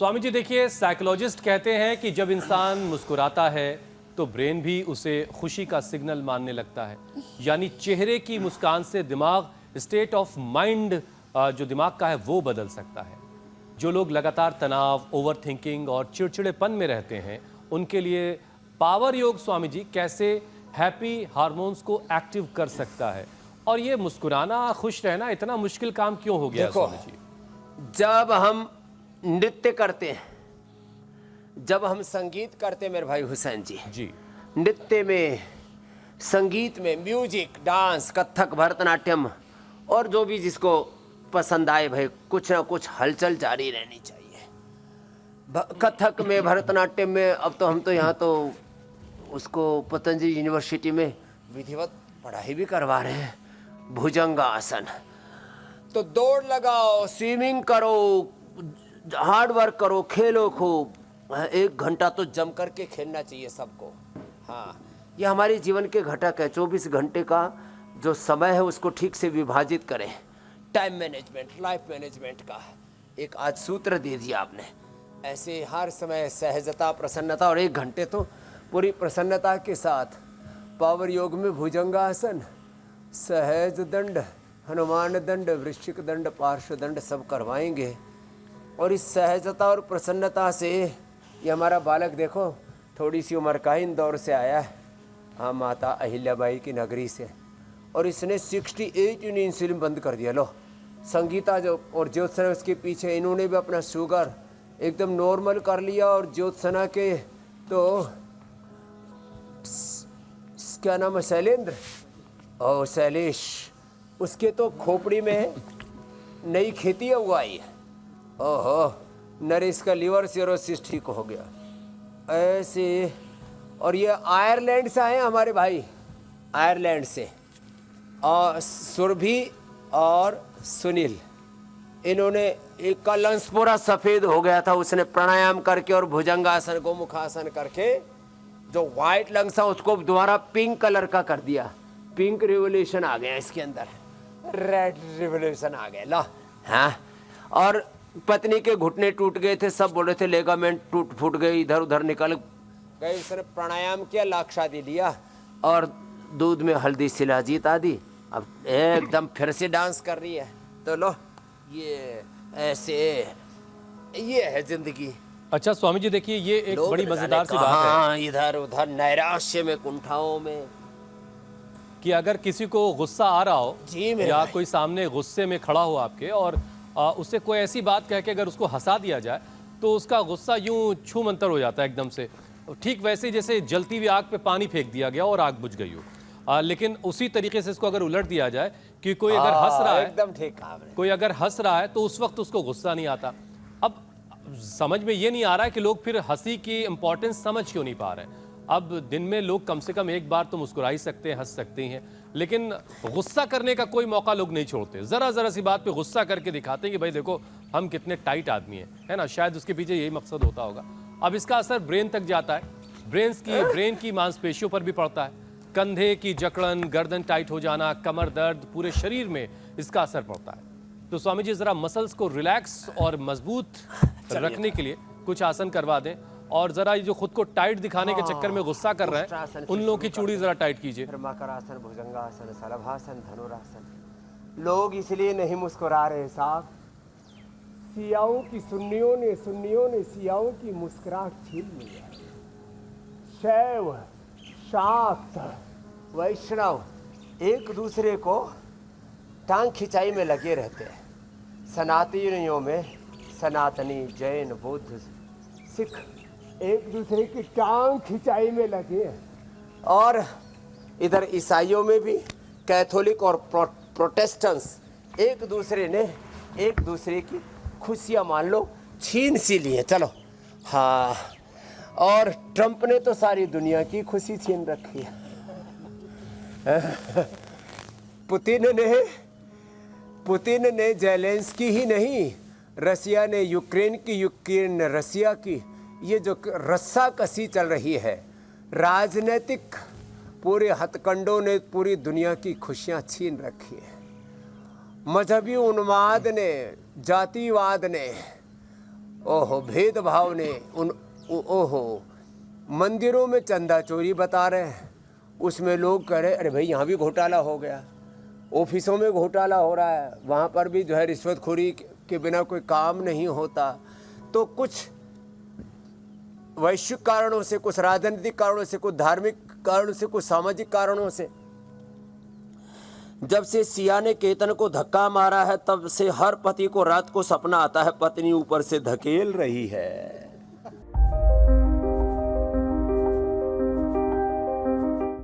स्वामी जी देखिए, साइकोलॉजिस्ट कहते हैं कि जब इंसान मुस्कुराता है तो ब्रेन भी उसे खुशी का सिग्नल मानने लगता है। यानी चेहरे की मुस्कान से दिमाग, स्टेट ऑफ माइंड जो दिमाग का है वो बदल सकता है। जो लोग लगातार तनाव, ओवर थिंकिंग और चिड़चिड़ेपन में रहते हैं, उनके लिए पावर योग स्वामी जी कैसे हैप्पी हार्मोन्स को एक्टिव कर सकता है। और ये मुस्कुराना, खुश रहना इतना मुश्किल काम क्यों हो गया है देखो, स्वामी जी? जब हम नृत्य करते हैं, जब हम संगीत करते हैं मेरे भाई हुसैन जी, जी नृत्य में, संगीत में, म्यूजिक, डांस, कथक, भरतनाट्यम और जो भी जिसको पसंद आए भाई, कुछ ना कुछ हलचल जारी रहनी चाहिए। कथक में, भरतनाट्यम में, अब तो हम तो यहाँ तो उसको पतंजलि यूनिवर्सिटी में विधिवत पढ़ाई भी करवा रहे हैं, भुजंगासन। तो दौड़ लगाओ, स्विमिंग करो, हार्ड वर्क करो, खेलो खूब। 1 घंटा तो जम करके खेलना चाहिए सबको। हाँ, ये हमारे जीवन के घटक है। 24 घंटे का जो समय है उसको ठीक से विभाजित करें। टाइम मैनेजमेंट, लाइफ मैनेजमेंट का एक आज सूत्र दे दिया आपने। ऐसे हर समय सहजता, प्रसन्नता, और 1 घंटे तो पूरी प्रसन्नता के साथ पावर योग में भुजंगासन, सहज दंड, हनुमान दंड, वृश्चिक दंड, पार्श्व दंड सब करवाएंगे। और इस सहजता और प्रसन्नता से ये हमारा बालक देखो, थोड़ी सी उम्र का ही इंदौर से आया है, हाँ, माता अहिल्याबाई की नगरी से, और इसने 68 इंसुलिन बंद कर दिया। लो, संगीता जो और ज्योत्सना उसके पीछे, इन्होंने भी अपना शुगर एकदम नॉर्मल कर लिया। और ज्योत्सना के तो क्या नाम है, शैलेंद्र और शैलेश, उसके तो खोपड़ी में नई खेती उगाई है। ओहो, नरेश का लीवर सिरोसिस ठीक हो गया ऐसे। और ये आयरलैंड से आए हमारे भाई, आयरलैंड से, और सुरभि और सुनील, इन्होंने एक का लंस पूरा सफ़ेद हो गया था, उसने प्राणायाम करके और भुजंगासन, गोमुखासन करके जो वाइट लंग्स था उसको दोबारा पिंक कलर का कर दिया। पिंक रिवोल्यूशन आ गया इसके अंदर, रेड रिवोल्यूशन आ गया। लो, हाँ। और पत्नी के घुटने टूट गए थे, सब बोल रहे थे लेगामेंट टूट फूट गए, इधर उधर निकल गए। उसने प्राणायाम किया, लाक्षादी लिया और दूध में हल्दी शिलाजीत आदि, अब एकदम फिर से डांस कर रही है। तो लो, ये ऐसे, ये है जिंदगी। अच्छा स्वामी जी देखिए, ये एक बड़ी मजेदार सी बात है इधर उधर नैराश्य में, कुंठाओं में, कि अगर किसी को गुस्सा आ रहा हो जी मेरे या भाई, कोई सामने गुस्से में खड़ा हो आपके, और उससे कोई ऐसी बात कह के अगर उसको हंसा दिया जाए तो उसका गुस्सा यूं छू मंतर हो जाता है एकदम से। ठीक वैसे जैसे जलती हुई आग पे पानी फेंक दिया गया और आग बुझ गई हो। लेकिन उसी तरीके से इसको अगर उलट दिया जाए कि कोई अगर हंस रहा है, एकदम ठीक कहा आपने। कोई अगर हंस रहा है तो उस वक्त उसको गुस्सा नहीं आता। अब समझ में ये नहीं आ रहा है कि लोग फिर हंसी की इंपॉर्टेंस समझ क्यों नहीं पा रहे हैं। अब दिन में लोग कम से कम एक बार तो मुस्कुरा ही सकते हैं, हंस सकते हैं, लेकिन गुस्सा करने का कोई मौका लोग नहीं छोड़ते। जरा जरा सी बात पे गुस्सा करके दिखाते हैं कि भाई देखो हम कितने टाइट आदमी हैं, है ना। शायद उसके पीछे यही मकसद होता होगा। अब इसका असर ब्रेन तक जाता है, ब्रेन की मांसपेशियों पर भी पड़ता है। कंधे की जकड़न, गर्दन टाइट हो जाना, कमर दर्द, पूरे शरीर में इसका असर पड़ता है। तो स्वामी जी जरा मसल्स को रिलैक्स और मजबूत रखने के लिए कुछ आसन करवा दें, और जरा ये जो खुद को टाइट दिखाने के चक्कर में गुस्सा कर रहे हैं उन लोगों की चूड़ी जरा टाइट कीजिए। फिर मकरासन, भुजंगासन, शलभासन, धनुरासन। लोग इसलिए नहीं मुस्कुरा रहे साहब, सियाओं की सुन्नियों ने सियाओं की मुस्कुराहट छीन ली है। शैव, शाक्त, वैष्णव एक दूसरे को टांग खिंचाई में लगे रहते हैं। सनातनियों में सनातनी, जैन, बुद्ध, सिख एक दूसरे की टांग खिंचाई में लगे हैं। और इधर ईसाइयों में भी कैथोलिक और प्रोटेस्टेंट्स एक दूसरे की खुशियां मान लो छीन सी ली है। चलो, हाँ। और ट्रंप ने तो सारी दुनिया की खुशी छीन रखी है। पुतिन ने जेलेंस्की ही नहीं, रसिया ने यूक्रेन की, यूक्रेन ने रसिया की, ये जो रस्सा कसी चल रही है, राजनीतिक पूरे हथकंडों ने पूरी दुनिया की खुशियां छीन रखी है। मजहबी उन्माद ने, जातिवाद ने ओहो, भेदभाव ने ओहो, मंदिरों में चंदा चोरी बता रहे हैं, उसमें लोग कह रहे अरे भाई यहाँ भी घोटाला हो गया, ऑफिसों में घोटाला हो रहा है, वहाँ पर भी जो है रिश्वतखोरी के बिना कोई काम नहीं होता। तो कुछ वैश्विक कारणों से, कुछ राजनीतिक कारणों से, कुछ धार्मिक कारणों से, कुछ सामाजिक कारणों से जब से सिया ने केतन को धक्का मारा है, तब से हर पति को रात को सपना आता है पत्नी ऊपर से धकेल रही है।